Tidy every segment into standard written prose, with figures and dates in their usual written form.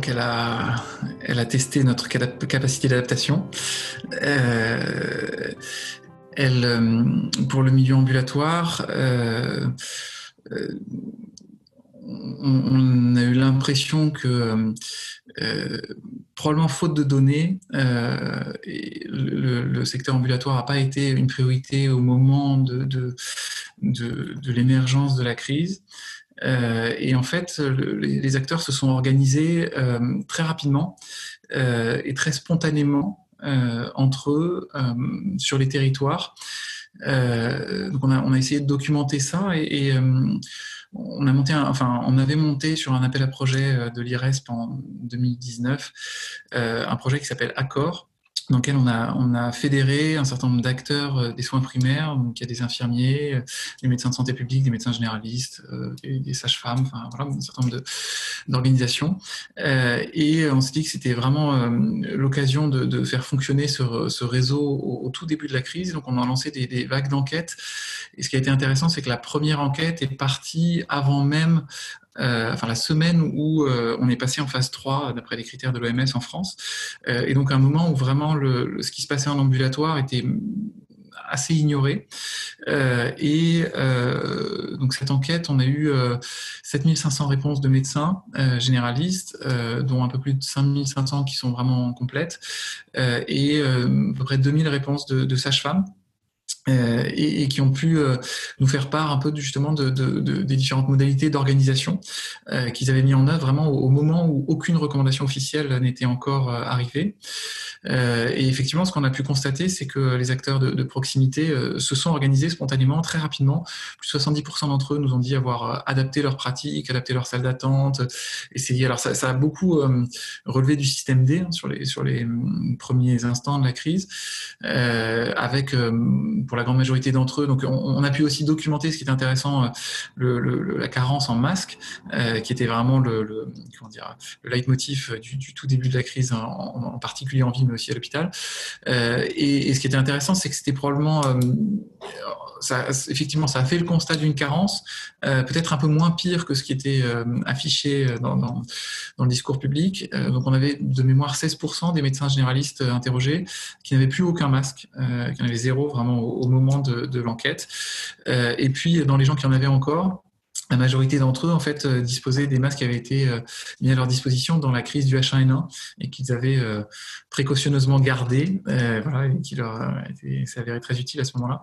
donc elle a testé notre capacité d'adaptation. Pour le milieu ambulatoire, on a eu l'impression que, probablement faute de données, le secteur ambulatoire n'a pas été une priorité au moment de l'émergence de la crise. Et en fait, les acteurs se sont organisés très rapidement et très spontanément entre eux sur les territoires. Donc on a essayé de documenter ça et on avait monté sur un appel à projet de l'IRESP en 2019 un projet qui s'appelle Accord, dans lequel on a fédéré un certain nombre d'acteurs des soins primaires. Donc il y a des infirmiers, des médecins de santé publique, des médecins généralistes, des sages-femmes, enfin voilà, un certain nombre d'organisations. Et on s'est dit que c'était vraiment l'occasion de faire fonctionner ce réseau au tout début de la crise. Donc on a lancé des vagues d'enquêtes. Et ce qui a été intéressant, c'est que la première enquête est partie avant même la semaine où on est passé en phase 3 d'après les critères de l'OMS en France, et donc un moment où vraiment ce qui se passait en ambulatoire était assez ignoré. Donc cette enquête, on a eu 7500 réponses de médecins généralistes, dont un peu plus de 5500 qui sont vraiment complètes, et à peu près 2000 réponses de sages-femmes. Et qui ont pu nous faire part un peu justement des différentes modalités d'organisation qu'ils avaient mis en œuvre vraiment au moment où aucune recommandation officielle n'était encore arrivée. Et effectivement, ce qu'on a pu constater, c'est que les acteurs de proximité se sont organisés spontanément, très rapidement. Plus de 70% d'entre eux nous ont dit avoir adapté leurs pratiques, adapté leur salle d'attente, essayé. Alors ça a beaucoup relevé du système D sur les premiers instants de la crise, avec pour la grande majorité d'entre eux. Donc, on a pu aussi documenter, ce qui est intéressant, la carence en masques, qui était vraiment le leitmotiv du tout début de la crise, en particulier en ville, mais aussi à l'hôpital. Et ce qui était intéressant, c'est que c'était probablement effectivement, ça a fait le constat d'une carence, peut-être un peu moins pire que ce qui était affiché dans le discours public. Donc, on avait de mémoire 16% des médecins généralistes interrogés qui n'avaient plus aucun masque, qui en avaient zéro vraiment au moment de l'enquête. Et puis, dans les gens qui en avaient encore, la majorité d'entre eux, en fait, disposaient des masques qui avaient été mis à leur disposition dans la crise du H1N1 et qu'ils avaient précautionneusement gardés, voilà, et qui leur s'est avéré très utile à ce moment-là.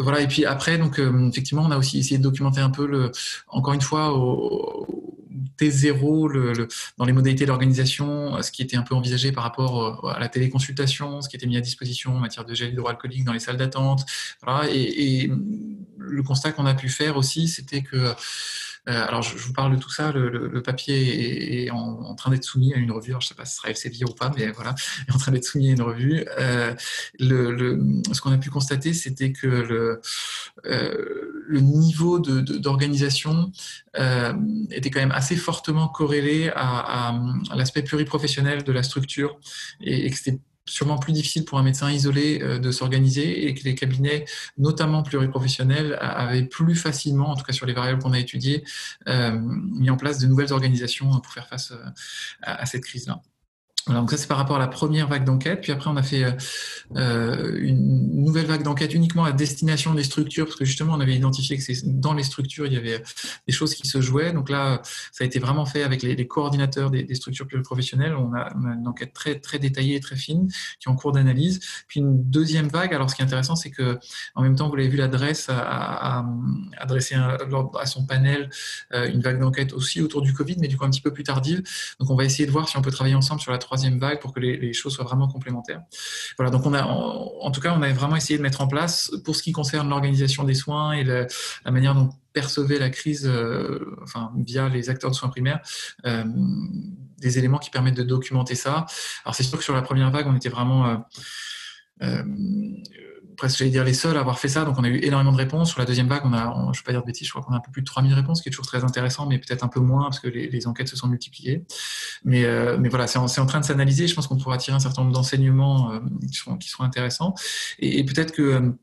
Voilà. Et puis après, donc effectivement, on a aussi essayé de documenter un peu encore une fois, au T0, dans les modalités d'organisation, ce qui était un peu envisagé par rapport à la téléconsultation, ce qui était mis à disposition en matière de gel hydroalcoolique dans les salles d'attente. Voilà. Et le constat qu'on a pu faire aussi, c'était que alors, je vous parle de tout ça, le papier est en train d'être soumis à une revue. Alors, je ne sais pas si ce sera Elsevier ou pas, mais voilà, il est en train d'être soumis à une revue. Ce qu'on a pu constater, c'était que le niveau d'organisation était quand même assez fortement corrélé à l'aspect pluriprofessionnel de la structure, et que c'était sûrement plus difficile pour un médecin isolé de s'organiser, et que les cabinets, notamment pluriprofessionnels, avaient plus facilement, en tout cas sur les variables qu'on a étudiées, mis en place de nouvelles organisations pour faire face à cette crise-là. Voilà, donc ça, c'est par rapport à la première vague d'enquête. Puis après, on a fait une nouvelle vague d'enquête uniquement à destination des structures, parce que justement, on avait identifié que dans les structures, il y avait des choses qui se jouaient. Donc là, ça a été vraiment fait avec les coordinateurs des structures pluriprofessionnelles. On a une enquête très, très détaillée et très fine, qui est en cours d'analyse. Puis une deuxième vague. Alors, ce qui est intéressant, c'est que en même temps, vous l'avez vu, l'adresse a adressé à son panel une vague d'enquête aussi autour du Covid, mais du coup un petit peu plus tardive. Donc, on va essayer de voir si on peut travailler ensemble sur la troisième vague pour que les choses soient vraiment complémentaires. Voilà, donc en tout cas, on a vraiment essayé de mettre en place, pour ce qui concerne l'organisation des soins et la manière dont percevait la crise, via les acteurs de soins primaires, des éléments qui permettent de documenter ça. Alors c'est sûr que sur la première vague, on était vraiment presque, j'allais dire, les seuls à avoir fait ça. Donc, on a eu énormément de réponses. Sur la deuxième vague, je ne vais pas dire de bêtises, je crois qu'on a un peu plus de 3000 réponses, ce qui est toujours très intéressant, mais peut-être un peu moins parce que les enquêtes se sont multipliées. Mais voilà, c'est en train de s'analyser. Je pense qu'on pourra tirer un certain nombre d'enseignements qui seront intéressants. Et peut-être que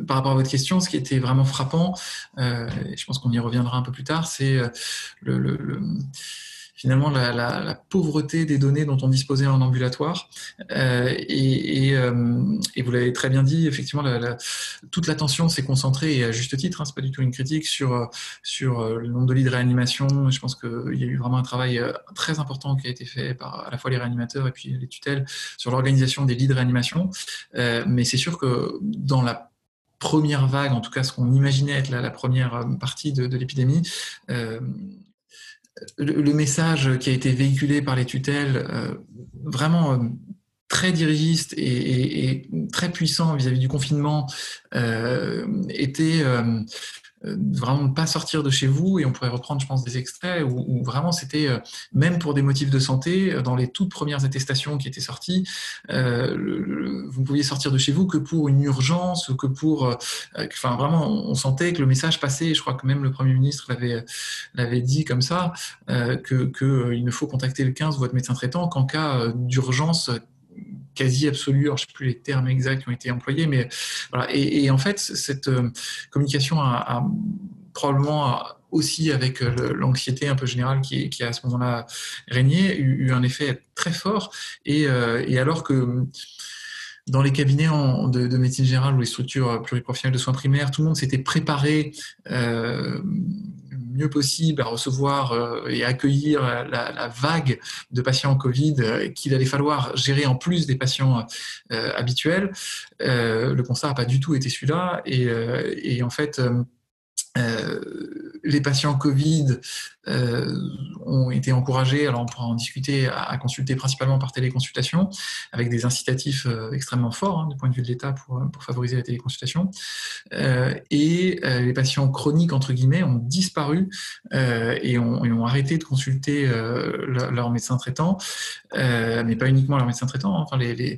par rapport à votre question, ce qui était vraiment frappant, et je pense qu'on y reviendra un peu plus tard, c'est finalement la pauvreté des données dont on disposait en ambulatoire. Et vous l'avez très bien dit, effectivement, toute l'attention s'est concentrée, et à juste titre, hein, c'est pas du tout une critique, sur le nombre de lits de réanimation. Je pense qu'il y a eu vraiment un travail très important qui a été fait par à la fois les réanimateurs et puis les tutelles sur l'organisation des lits de réanimation. Mais c'est sûr que dans la première vague, en tout cas ce qu'on imaginait être la première partie de l'épidémie, le message qui a été véhiculé par les tutelles, vraiment très dirigiste et très puissant vis-à-vis du confinement, était vraiment ne pas sortir de chez vous, et on pourrait reprendre, je pense, des extraits où vraiment c'était, même pour des motifs de santé, dans les toutes premières attestations qui étaient sorties, vous ne pouviez sortir de chez vous que pour une urgence, ou que pour... Enfin, vraiment, on sentait que le message passait, et je crois que même le Premier ministre l'avait dit comme ça, qu'il ne faut contacter le 15, votre médecin traitant, qu'en cas d'urgence quasi absolue, alors je ne sais plus les termes exacts qui ont été employés, mais voilà. Et en fait, cette communication a probablement aussi avec l'anxiété un peu générale qui a à ce moment-là régné, eu un effet très fort. Et alors que dans les cabinets de médecine générale ou les structures pluriprofessionnelles de soins primaires, tout le monde s'était préparé mieux possible à recevoir et accueillir la vague de patients Covid qu'il allait falloir gérer en plus des patients habituels. Le constat n'a pas du tout été celui-là. Et en fait, les patients Covid ont été encouragés, alors on pourra en discuter, à consulter principalement par téléconsultation, avec des incitatifs extrêmement forts, hein, du point de vue de l'État pour favoriser la téléconsultation. Et les patients chroniques, entre guillemets, ont disparu et ont arrêté de consulter leur médecin traitant, mais pas uniquement leur médecin traitant, hein. Enfin, les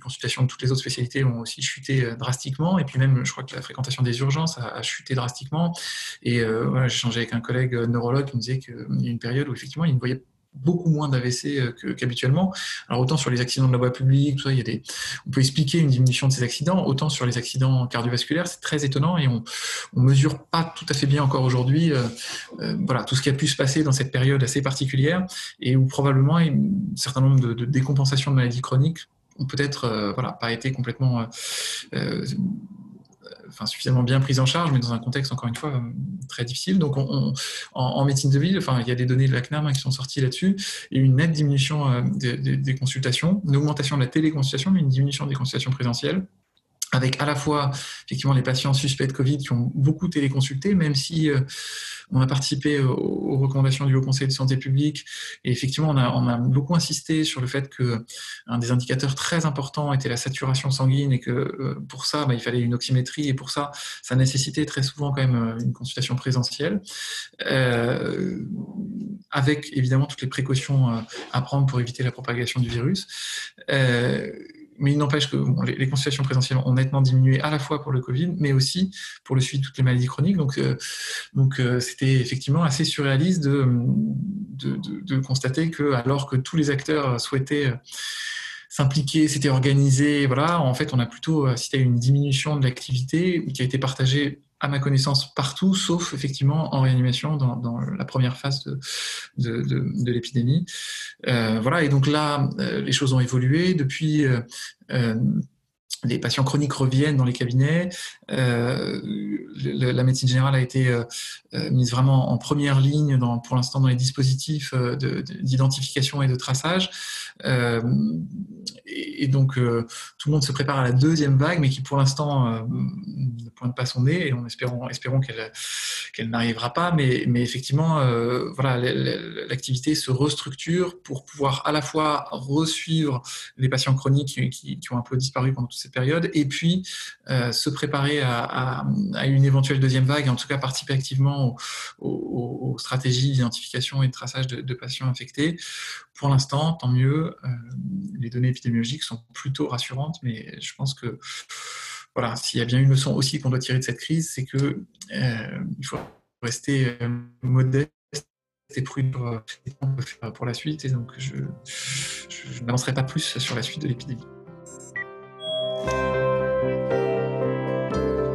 consultations de toutes les autres spécialités ont aussi chuté drastiquement, et puis même, je crois que la fréquentation des urgences a chuté drastiquement. Et voilà, j'ai échangé avec un collègue neurologue qui me disait qu'il y a une période où effectivement il voyait beaucoup moins d'AVC qu'habituellement. Alors autant sur les accidents de la voie publique, tout ça, on peut expliquer une diminution de ces accidents, autant sur les accidents cardiovasculaires, c'est très étonnant, et on mesure pas tout à fait bien encore aujourd'hui voilà, tout ce qui a pu se passer dans cette période assez particulière, et où probablement un certain nombre de décompensations de maladies chroniques ont peut-être voilà, pas été complètement suffisamment bien prise en charge, mais dans un contexte, encore une fois, très difficile. Donc, en médecine de ville, il y a des données de la CNAM qui sont sorties là-dessus, et une nette diminution des consultations, une augmentation de la téléconsultation, mais une diminution des consultations présentielles, avec à la fois effectivement les patients suspects de Covid qui ont beaucoup téléconsulté, même si on a participé aux recommandations du Haut Conseil de santé publique, et effectivement on a beaucoup insisté sur le fait qu'un des indicateurs très importants était la saturation sanguine, et que pour ça il fallait une oxymétrie, et pour ça nécessitait très souvent quand même une consultation présentielle, avec évidemment toutes les précautions à prendre pour éviter la propagation du virus. Mais il n'empêche que les consultations présentielles ont nettement diminué, à la fois pour le Covid, mais aussi pour le suivi de toutes les maladies chroniques. Donc c'était effectivement assez surréaliste de constater que, alors que tous les acteurs souhaitaient s'impliquer, s'étaient organisés, voilà, en fait, on a plutôt assisté à une diminution de l'activité qui a été partagée, à ma connaissance, partout, sauf effectivement en réanimation dans la première phase de l'épidémie. Voilà, et donc là, les choses ont évolué. Depuis, les patients chroniques reviennent dans les cabinets. La médecine générale a été mise vraiment en première ligne pour l'instant dans les dispositifs d'identification et de traçage. Et donc, tout le monde se prépare à la deuxième vague, mais qui pour l'instant ne pointe pas son nez, et espérons qu'elle n'arrivera pas. Mais effectivement, voilà, l'activité se restructure pour pouvoir à la fois resuivre les patients chroniques qui ont un peu disparu pendant toute cette période, et puis se préparer à une éventuelle deuxième vague, et en tout cas participer activement aux stratégies d'identification et de traçage de patients infectés. Pour l'instant, tant mieux, les données épidémiologiques sont plutôt rassurantes, mais je pense que voilà, s'il y a bien une leçon aussi qu'on doit tirer de cette crise, c'est que il faut rester modeste et prudent pour la suite, et donc je n'avancerai pas plus sur la suite de l'épidémie.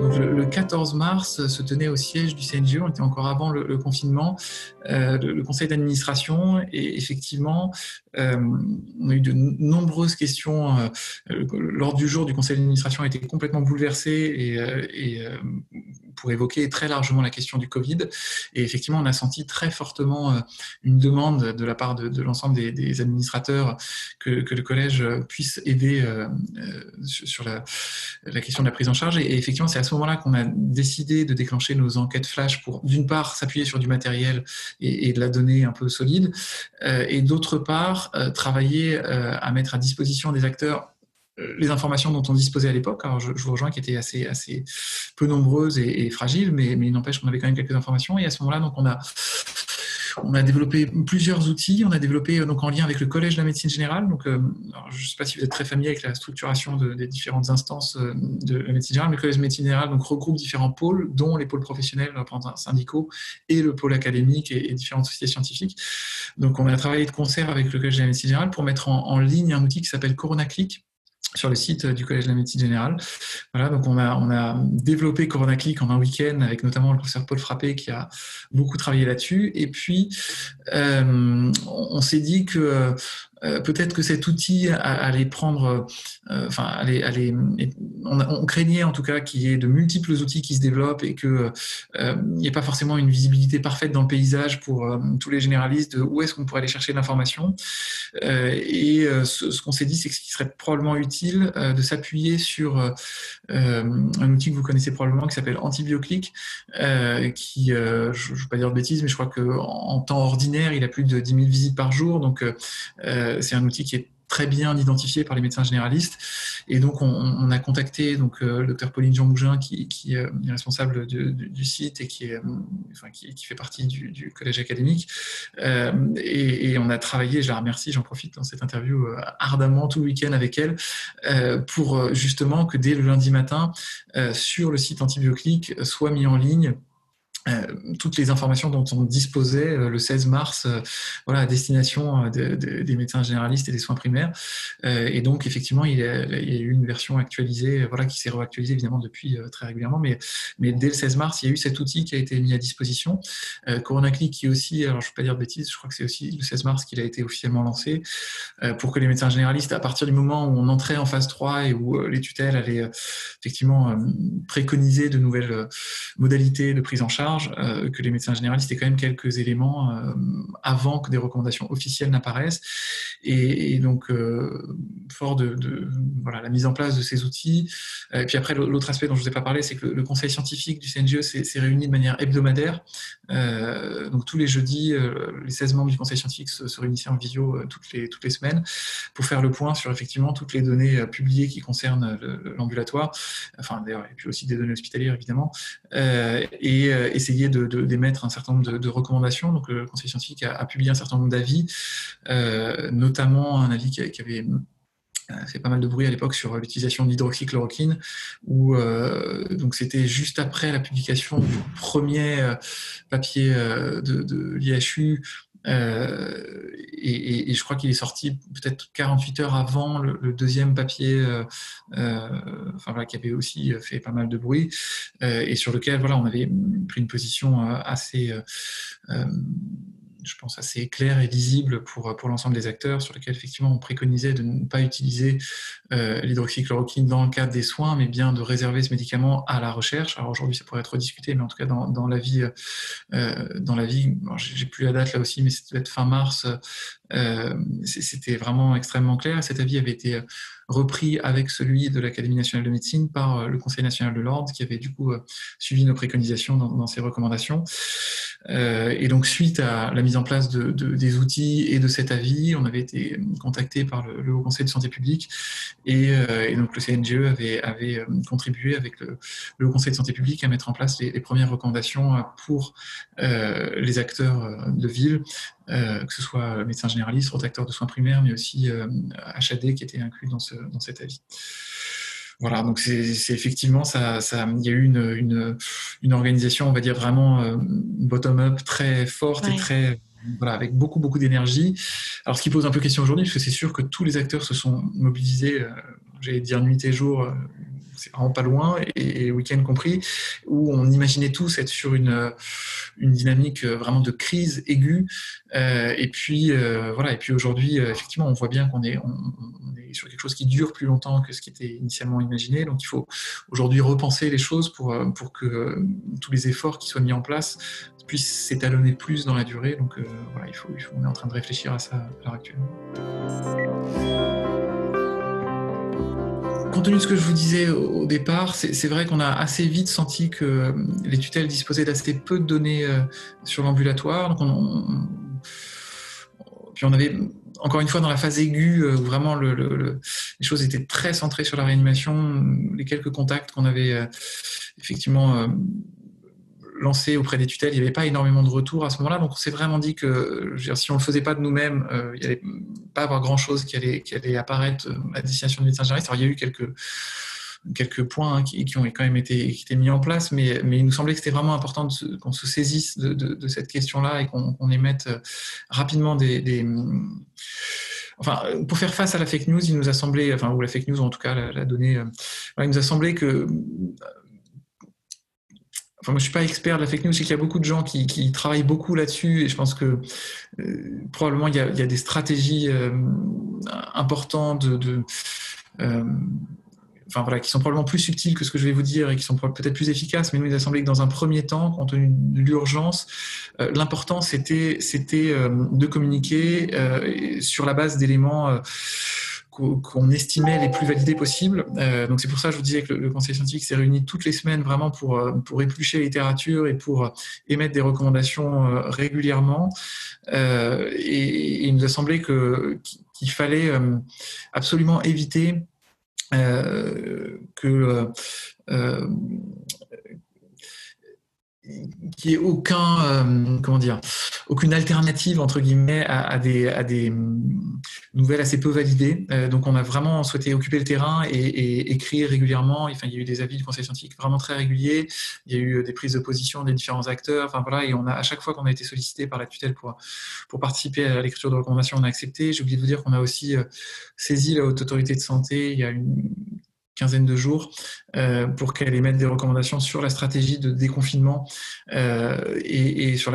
Donc le 14 mars se tenait au siège du CNGE, on était encore avant le confinement, le conseil d'administration, et effectivement, on a eu de nombreuses questions. L'ordre du jour du conseil d'administration a été complètement bouleversé et pour évoquer très largement la question du Covid. Et effectivement, on a senti très fortement une demande de la part de l'ensemble des administrateurs que le collège puisse aider sur la question de la prise en charge. Et effectivement, c'est à ce moment-là qu'on a décidé de déclencher nos enquêtes flash pour, d'une part, s'appuyer sur du matériel et de la donnée un peu solide, et d'autre part, travailler à mettre à disposition des acteurs les informations dont on disposait à l'époque. Alors je vous rejoins, qui étaient assez peu nombreuses et fragiles, mais il n'empêche qu'on avait quand même quelques informations. Et à ce moment-là, donc on a développé plusieurs outils. On a développé donc en lien avec le Collège de la médecine générale. Donc, alors, je ne sais pas si vous êtes très familier avec la structuration des différentes instances de la médecine générale, mais le Collège de médecine générale donc regroupe différents pôles, dont les pôles professionnels, syndicaux, et le pôle académique et différentes sociétés scientifiques. Donc, on a travaillé de concert avec le Collège de la médecine générale pour mettre en ligne un outil qui s'appelle CoronaClick sur le site du Collège de la médecine générale. Voilà, donc on a développé CoronaClick en un week-end avec notamment le professeur Paul Frappé qui a beaucoup travaillé là-dessus. Et puis, on s'est dit que peut-être que cet outil allait prendre, on craignait en tout cas qu'il y ait de multiples outils qui se développent et qu'il n'y ait pas forcément une visibilité parfaite dans le paysage pour tous les généralistes de où est-ce qu'on pourrait aller chercher l'information. Ce qu'on s'est dit, c'est que ce qui serait probablement utile de s'appuyer sur un outil que vous connaissez probablement qui s'appelle AntibioClick, qui, je ne veux pas dire de bêtises, mais je crois qu'en temps ordinaire, il a plus de 10 000 visites par jour. Donc, c'est un outil qui est très bien identifié par les médecins généralistes. Et donc, on a contacté donc, le docteur Pauline Jean-Mougin, qui est responsable du site et qui fait partie du collège académique. Et on a travaillé, je la remercie, j'en profite dans cette interview, ardemment tout le week-end avec elle, pour justement que dès le lundi matin, sur le site AntibioClick, soit mis en ligne toutes les informations dont on disposait le 16 mars à destination des médecins généralistes et des soins primaires. Et donc, effectivement, il y a eu une version actualisée qui s'est réactualisée évidemment depuis très régulièrement. Mais dès le 16 mars, il y a eu cet outil qui a été mis à disposition. CoronaClick, qui aussi, alors je ne vais pas dire de bêtises, je crois que c'est aussi le 16 mars qu'il a été officiellement lancé, pour que les médecins généralistes, à partir du moment où on entrait en phase 3 et où les tutelles allaient effectivement préconiser de nouvelles modalités de prise en charge, que les médecins généralistes aient quand même quelques éléments avant que des recommandations officielles n'apparaissent. Et donc, fort de la mise en place de ces outils. Et puis après, l'autre aspect dont je ne vous ai pas parlé, c'est que le conseil scientifique du CNGE s'est réuni de manière hebdomadaire. Donc tous les jeudis, les 16 membres du conseil scientifique se réunissaient en visio toutes les semaines pour faire le point sur effectivement toutes les données publiées qui concernent l'ambulatoire, d'ailleurs, et puis aussi des données hospitalières évidemment, et essayer d'émettre un certain nombre de recommandations. Donc le conseil scientifique a publié un certain nombre d'avis, notamment un avis qui avait fait pas mal de bruit à l'époque sur l'utilisation de l'hydroxychloroquine, où donc c'était juste après la publication du premier papier de l'IHU. Et je crois qu'il est sorti peut-être 48 heures avant le deuxième papier, qui avait aussi fait pas mal de bruit, et sur lequel on avait pris une position assez je pense assez clair et lisible pour l'ensemble des acteurs, sur lequel effectivement on préconisait de ne pas utiliser l'hydroxychloroquine dans le cadre des soins, mais bien de réserver ce médicament à la recherche. Alors aujourd'hui ça pourrait être rediscuté, mais en tout cas dans la vie, j'ai plus la date là aussi, mais c'était peut-être fin mars, c'était vraiment extrêmement clair. Et cet avis avait été repris avec celui de l'Académie nationale de médecine par le Conseil national de l'ordre, qui avait du coup suivi nos préconisations dans ses recommandations. Et donc, suite à la mise en place des outils et de cet avis, on avait été contacté par le Haut Conseil de santé publique, et donc le CNGE avait contribué avec le Haut Conseil de santé publique à mettre en place les premières recommandations pour les acteurs de ville, que ce soit médecins généralistes, acteurs de soins primaires, mais aussi HAD qui était inclus dans cet avis. Voilà, donc c'est effectivement il y a eu une organisation, on va dire vraiment bottom-up, très forte, et très avec beaucoup d'énergie. Alors ce qui pose un peu question aujourd'hui, parce que c'est sûr que tous les acteurs se sont mobilisés, j'allais dire nuit et jour, c'est vraiment pas loin, et week-end compris, où on imaginait tous être sur une dynamique vraiment de crise aiguë. Et puis voilà. Et puis aujourd'hui, effectivement, on voit bien qu'on est, on est sur quelque chose qui dure plus longtemps que ce qui était initialement imaginé. Donc il faut aujourd'hui repenser les choses pour que tous les efforts qui soient mis en place puissent s'étalonner plus dans la durée. Donc voilà, on est en train de réfléchir à ça à l'heure actuelle. Compte tenu de ce que je vous disais au départ, c'est vrai qu'on a assez vite senti que les tutelles disposaient d'assez peu de données sur l'ambulatoire. Donc puis on avait, encore une fois, dans la phase aiguë, où vraiment les choses étaient très centrées sur la réanimation, les quelques contacts qu'on avait effectivement lancés auprès des tutelles, il n'y avait pas énormément de retours à ce moment-là. Donc on s'est vraiment dit que, je veux dire, si on ne le faisait pas de nous-mêmes, il n'y allait pas avoir grand-chose qui allait apparaître à destination de médecins généralistes. Alors il y a eu quelques points qui ont quand même été mis en place, mais il nous semblait que c'était vraiment important qu'on se saisisse de cette question-là et qu'on émette rapidement Enfin, pour faire face à la fake news, il nous a semblé, enfin, ou la fake news, ou en tout cas la donnée, il nous a semblé que... Enfin, moi, je suis pas expert de la fake news, je sais qu'il y a beaucoup de gens qui travaillent beaucoup là-dessus, et je pense que probablement il y a des stratégies importantes enfin voilà, qui sont probablement plus subtiles que ce que je vais vous dire et qui sont peut-être plus efficaces, mais nous, il nous a semblé que dans un premier temps, compte tenu de l'urgence, l'important c'était de communiquer sur la base d'éléments qu'on estimait les plus validés possibles. Donc c'est pour ça que je vous disais que le conseil scientifique s'est réuni toutes les semaines vraiment pour éplucher la littérature et pour émettre des recommandations régulièrement. Et il nous a semblé qu'il fallait absolument éviter qu'il n'y ait aucune alternative entre guillemets à des nouvelles assez peu validées. Donc on a vraiment souhaité occuper le terrain et écrire régulièrement. Enfin, il y a eu des avis du conseil scientifique vraiment très réguliers. Il y a eu des prises de position des différents acteurs. Enfin voilà, et à chaque fois qu'on a été sollicité par la tutelle pour participer à l'écriture de recommandations, on a accepté. J'ai oublié de vous dire qu'on a aussi saisi la Haute Autorité de Santé il y a une quinzaine de jours pour qu'elle émette des recommandations sur la stratégie de déconfinement et sur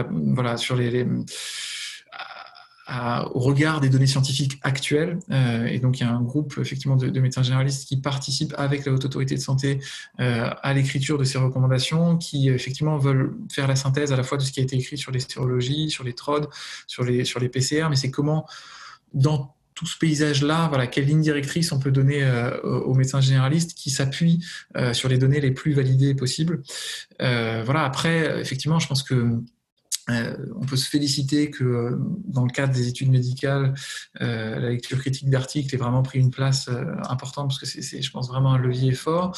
au regard des données scientifiques actuelles. Et donc il y a un groupe effectivement de médecins généralistes qui participent avec la Haute Autorité de Santé à l'écriture de ces recommandations, qui effectivement veulent faire la synthèse à la fois de ce qui a été écrit sur les sérologies, sur les TROD, sur les PCR, mais c'est comment dans tout ce paysage-là, voilà, quelle ligne directrice on peut donner aux médecins généralistes qui s'appuient sur les données les plus validées possibles. Voilà. Après, effectivement, je pense que on peut se féliciter que dans le cadre des études médicales, la lecture critique d'articles ait vraiment pris une place importante, parce que c'est, je pense, vraiment un levier fort.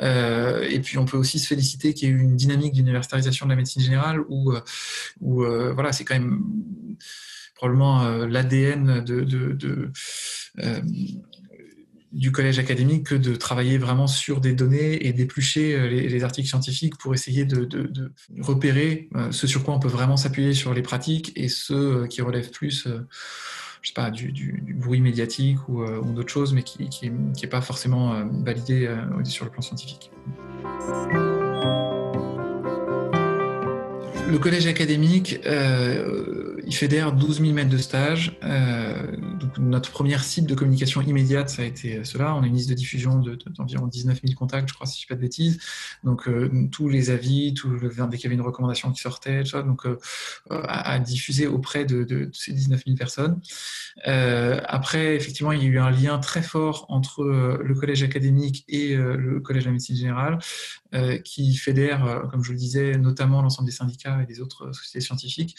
Et puis on peut aussi se féliciter qu'il y ait eu une dynamique d'universitarisation de la médecine générale où voilà, c'est quand même probablement l'ADN du collège académique que de travailler vraiment sur des données et d'éplucher les articles scientifiques pour essayer de repérer ce sur quoi on peut vraiment s'appuyer sur les pratiques et ceux qui relèvent plus je sais pas, du bruit médiatique ou d'autres choses, mais qui est pas forcément validé sur le plan scientifique. Le collège académique, il fédère 12 000 maîtres de stage. Donc notre première cible de communication immédiate, ça a été cela. On a une liste de diffusion d'environ 19 000 contacts, je crois, si je ne dis pas de bêtises. Donc tous les avis, dès qu'il y avait une recommandation qui sortait, tout ça, donc à diffuser auprès de ces 19 000 personnes. Après, effectivement, il y a eu un lien très fort entre le collège académique et le collège de la médecine générale, qui fédère, comme je le disais, notamment l'ensemble des syndicats et des autres sociétés scientifiques,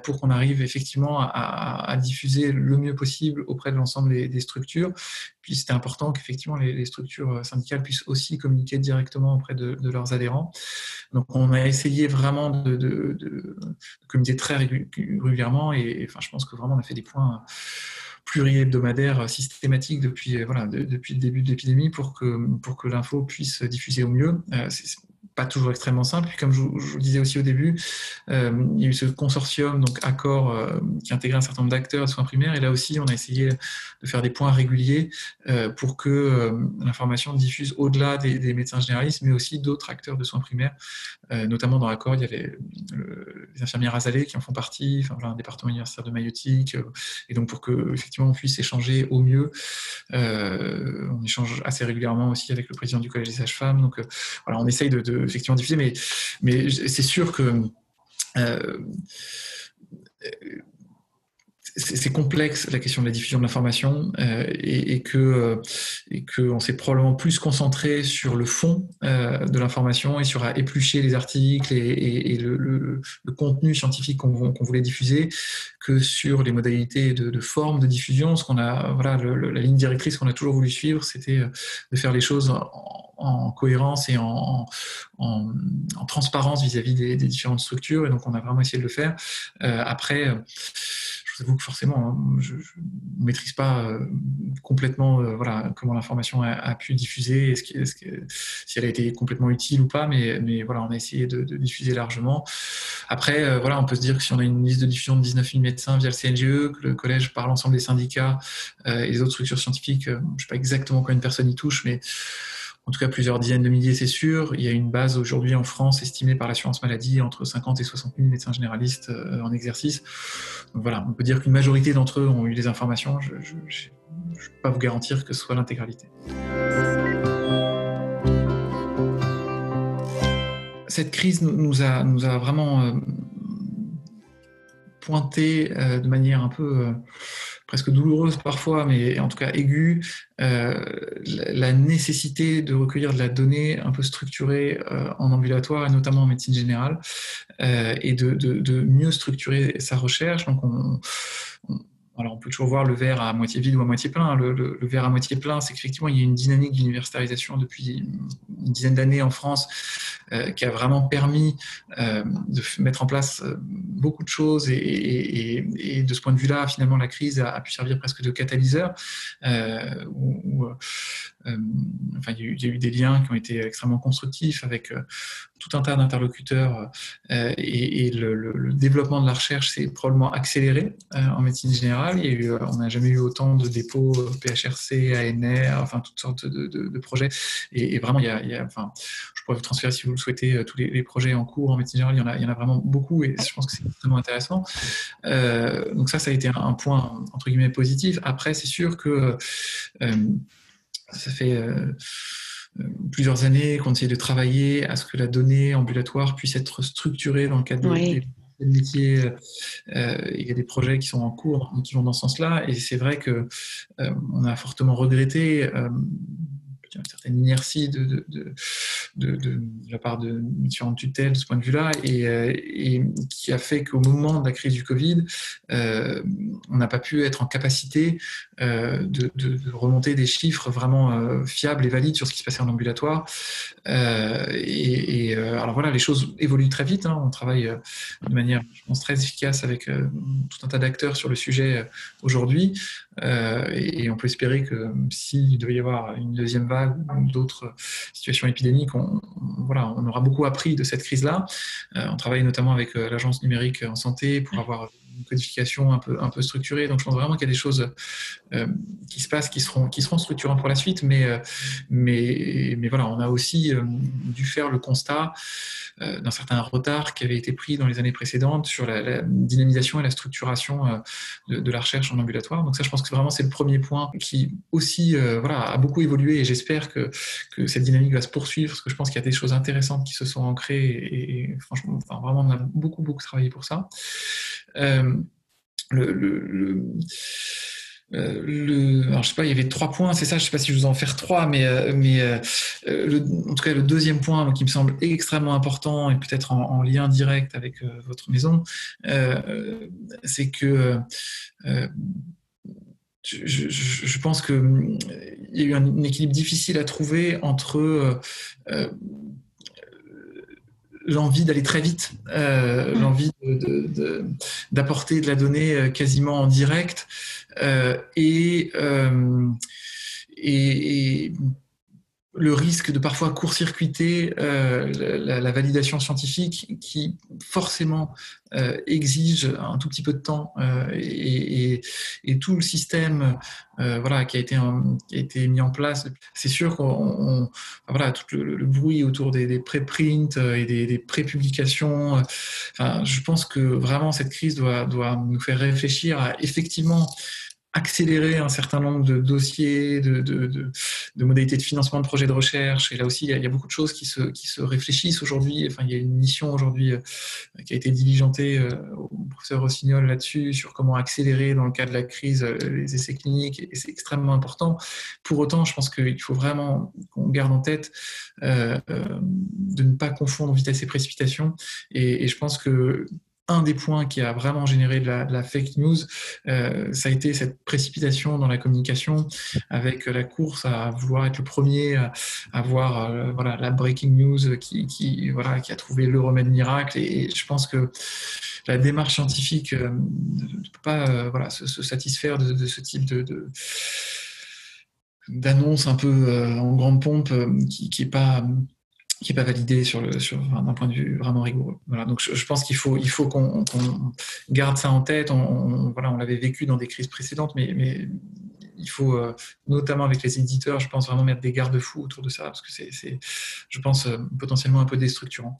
pour qu'on arrive effectivement à diffuser le mieux possible auprès de l'ensemble des structures. Puis c'était important qu'effectivement les structures syndicales puissent aussi communiquer directement auprès de leurs adhérents. Donc on a essayé vraiment de communiquer très régulièrement, et enfin, je pense que vraiment on a fait des points pluri-hebdomadaires systématiques depuis le début de l'épidémie pour que l'info puisse diffuser au mieux. pas toujours extrêmement simple. Puis comme je vous le disais aussi au début, il y a eu ce consortium, donc Accor, qui intégrait un certain nombre d'acteurs de soins primaires. Et là aussi, on a essayé de faire des points réguliers pour que l'information diffuse au-delà des médecins généralistes, mais aussi d'autres acteurs de soins primaires. Notamment dans Accor, il y a les infirmières Asalée qui en font partie, enfin, un département universitaire de maïeutique, et donc pour que effectivement on puisse échanger au mieux. On échange assez régulièrement aussi avec le président du collège des sages-femmes. Donc voilà, on essaye de effectivement diffuser, mais c'est sûr que c'est complexe la question de la diffusion de l'information et que on s'est probablement plus concentré sur le fond de l'information et sur à éplucher les articles et le contenu scientifique qu'on voulait diffuser que sur les modalités de forme de diffusion. Ce qu'on a, voilà, la ligne directrice qu'on a toujours voulu suivre, c'était de faire les choses en cohérence et en transparence vis-à-vis des différentes structures, et donc on a vraiment essayé de le faire. Après, je vous avoue que forcément, je ne maîtrise pas complètement voilà, comment l'information a pu diffuser, si elle a été complètement utile ou pas, mais voilà, on a essayé de diffuser largement. Après, voilà, on peut se dire que si on a une liste de diffusion de 19 000 médecins via le CNGE, que le collège par l'ensemble des syndicats et les autres structures scientifiques, je ne sais pas exactement combien de personnes y touchent, mais en tout cas plusieurs dizaines de milliers, c'est sûr. Il y a une base aujourd'hui en France estimée par l'assurance maladie entre 50 et 60 000 médecins généralistes en exercice. Donc voilà, on peut dire qu'une majorité d'entre eux ont eu des informations. Je ne peux pas vous garantir que ce soit l'intégralité. Cette crise nous a vraiment pointé de manière un peu presque douloureuse parfois, mais en tout cas aiguë, la nécessité de recueillir de la donnée un peu structurée en ambulatoire et notamment en médecine générale, et de mieux structurer sa recherche. Donc alors on peut toujours voir le verre à moitié vide ou à moitié plein. Le verre à moitié plein, c'est qu'effectivement il y a une dynamique d'universitarisation depuis une dizaine d'années en France qui a vraiment permis de mettre en place beaucoup de choses, et de ce point de vue-là, finalement, la crise a pu servir presque de catalyseur. Enfin, il y a eu des liens qui ont été extrêmement constructifs avec tout un tas d'interlocuteurs, et le développement de la recherche s'est probablement accéléré en médecine générale. On n'a jamais eu autant de dépôts PHRC, ANR, enfin toutes sortes de projets. Et vraiment, enfin, je pourrais vous transférer, si vous le souhaitez, tous les projets en cours en médecine générale. Il y en a vraiment beaucoup, et je pense que c'est extrêmement intéressant. Donc ça a été un point entre guillemets positif. Après, c'est sûr que ça fait plusieurs années qu'on essaie de travailler à ce que la donnée ambulatoire puisse être structurée dans le cadre des métiers. Il y a des projets qui sont en cours qui vont dans ce sens-là, et c'est vrai que on a fortement regretté une certaine inertie de la part de différentes tutelles de ce point de vue-là, et qui a fait qu'au moment de la crise du Covid, on n'a pas pu être en capacité de remonter des chiffres vraiment fiables et valides sur ce qui se passait en ambulatoire. Alors voilà, les choses évoluent très vite. On travaille de manière, je pense, très efficace avec tout un tas d'acteurs sur le sujet aujourd'hui. Et on peut espérer que s'il devait y avoir une deuxième vague ou d'autres situations épidémiques, on aura beaucoup appris de cette crise-là. On travaille notamment avec l'Agence numérique en santé pour avoir une codification un peu structurée. Donc je pense vraiment qu'il y a des choses qui se passent, qui seront structurantes pour la suite, mais voilà, on a aussi dû faire le constat d'un certain retard qui avait été pris dans les années précédentes sur la dynamisation et la structuration de la recherche en ambulatoire. Donc ça, je pense que vraiment c'est le premier point qui aussi a beaucoup évolué, et j'espère que cette dynamique va se poursuivre, parce que je pense qu'il y a des choses intéressantes qui se sont ancrées, et franchement, vraiment, on a beaucoup travaillé pour ça. Alors je sais pas, il y avait 3 points, c'est ça, je sais pas si je vous en faire 3, mais en tout cas le deuxième point qui me semble extrêmement important, et peut-être en lien direct avec votre maison, c'est que je pense qu'il y a eu un équilibre difficile à trouver entre l'envie d'aller très vite, l'envie d'apporter de la donnée quasiment en direct, et le risque de parfois court-circuiter la validation scientifique qui forcément exige un tout petit peu de temps et tout le système voilà, qui a été mis en place. C'est sûr voilà, tout le bruit autour des préprints et des prépublications. Enfin, je pense que vraiment cette crise doit nous faire réfléchir à effectivement accélérer un certain nombre de dossiers, de modalités de financement de projets de recherche. Et là aussi, il y a beaucoup de choses qui se réfléchissent aujourd'hui. Enfin, il y a une mission aujourd'hui qui a été diligentée au professeur Rossignol là-dessus, sur comment accélérer dans le cas de la crise les essais cliniques. Et c'est extrêmement important. Pour autant, je pense qu'il faut vraiment qu'on garde en tête de ne pas confondre vitesse et précipitation. Et je pense que un des points qui a vraiment généré de la fake news, ça a été cette précipitation dans la communication, avec la course à vouloir être le premier à voir voilà, la breaking news voilà, qui a trouvé le remède miracle. Et je pense que la démarche scientifique ne peut pas voilà, se satisfaire de ce type d'annonce un peu en grande pompe qui est pas validé d'un point de vue vraiment rigoureux. Voilà, donc je pense il faut qu'on garde ça en tête. Voilà, on l'avait vécu dans des crises précédentes, mais il faut, notamment avec les éditeurs, je pense vraiment mettre des garde-fous autour de ça, parce que c'est je pense, potentiellement un peu déstructurant.